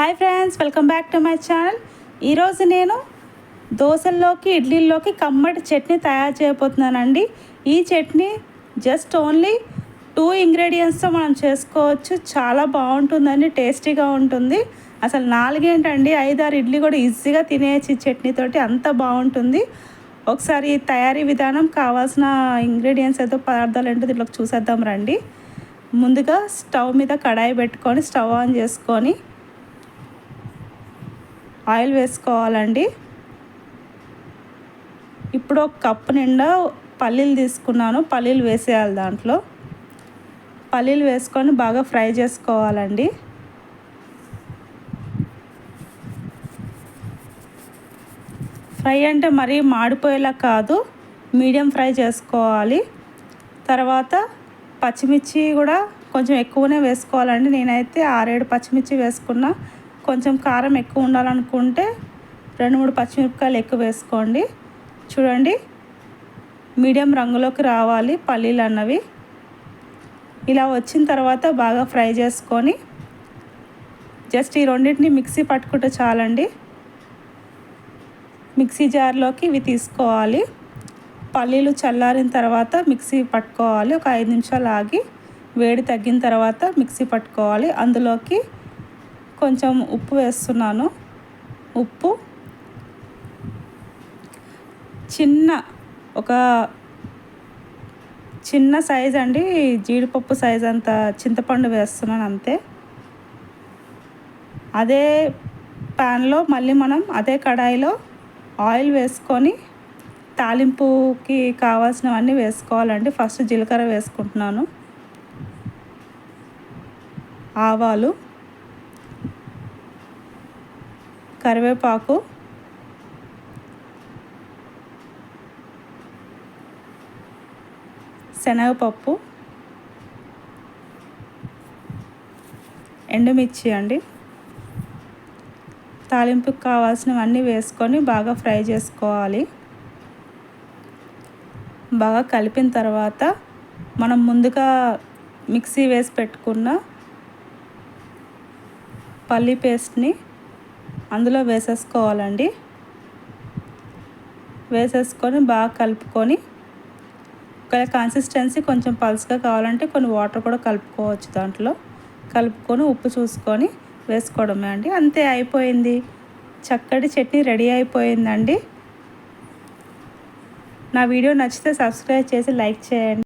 Hi friends, welcome back to my channel. ఈరోజు నేను దోశల్లోకి ఇడ్లీల్లోకి కమ్మటి చట్నీ తయారు చేయబోతున్నానండి. ఈ చట్నీ జస్ట్ ఓన్లీ 2 ఇంగ్రీడియంట్స్తో మనం చేసుకోవచ్చు. చాలా బాగుంటుందండి, టేస్టీగా ఉంటుంది. అసలు 4 ఏంటండి, 5-6 ఇడ్లీ కూడా ఈజీగా తినేయచ్చు ఈ చట్నీతోటి, అంత బాగుంటుంది. ఒకసారి తయారీ విధానం, కావాల్సిన ఇంగ్రీడియంట్స్ ఏదో పదార్థాలు ఏంటో దీంట్లోకి చూసేద్దాం రండి. ముందుగా స్టవ్ మీద కడాయి పెట్టుకొని స్టవ్ ఆన్ చేసుకొని ఆయిల్ వేసుకోవాలండి. ఇప్పుడు ఒక కప్పు నిండా పల్లీలు తీసుకున్నాను. పల్లీలు వేసేయాలి. దాంట్లో పల్లీలు వేసుకొని బాగా ఫ్రై చేసుకోవాలండి. ఫ్రై అంటే మరీ మాడిపోయేలా కాదు, మీడియం ఫ్రై చేసుకోవాలి. తర్వాత పచ్చిమిర్చి కూడా కొంచెం ఎక్కువనే వేసుకోవాలండి. నేనైతే 6-7 పచ్చిమిర్చి వేసుకున్నా. కొంచెం కారం ఎక్కువ ఉండాలనుకుంటే 2-3 పచ్చిమిరపకాయలు ఎక్కువ వేసుకోండి. చూడండి, మీడియం రంగులోకి రావాలి పల్లీలు అన్నవి. ఇలా వచ్చిన తర్వాత బాగా ఫ్రై చేసుకొని జస్ట్ ఈ రెండింటిని మిక్సీ పట్టుకుంటే చాలండి. మిక్సీ జార్లోకి ఇవి తీసుకోవాలి. పల్లీలు చల్లారిన తర్వాత మిక్సీ పట్టుకోవాలి. ఒక 5 నిమిషాలు ఆగి వేడి తగ్గిన తర్వాత మిక్సీ పట్టుకోవాలి. అందులోకి కొంచెం ఉప్పు వేస్తున్నాను. ఉప్పు, ఒక చిన్న సైజ్ అండి, జీడిపప్పు సైజ్ అంత చింతపండు వేస్తున్నాను అంతే. అదే ప్యాన్లో మళ్ళీ మనం అదే కడాయిలో ఆయిల్ వేసుకొని తాలింపుకి కావాల్సినవన్నీ వేసుకోవాలండి. ఫస్ట్ జీలకర్ర వేసుకుంటున్నాను, ఆవాలు, కరివేపాకు, శనగపప్పు, ఎండుమిర్చి అండి. తాలింపుకి కావాల్సినవన్నీ వేసుకొని బాగా ఫ్రై చేసుకోవాలి. బాగా కలిపిన తర్వాత మనం ముందుగా మిక్సీ వేసి పెట్టుకున్న పల్లీ పేస్ట్ని అందులో వేసేసుకోవాలండి. వేసేసుకొని బాగా కలుపుకొని, ఒకవేళ కన్సిస్టెన్సీ కొంచెం పల్స్గా కావాలంటే కొన్ని వాటర్ కూడా కలుపుకోవచ్చు. దాంట్లో కలుపుకొని ఉప్పు చూసుకొని వేసుకోవడమే అండి. అంతే, అయిపోయింది. చక్కటి చట్నీ రెడీ అయిపోయిందండి. నా వీడియో నచ్చితే సబ్స్క్రైబ్ చేసి లైక్ చేయండి.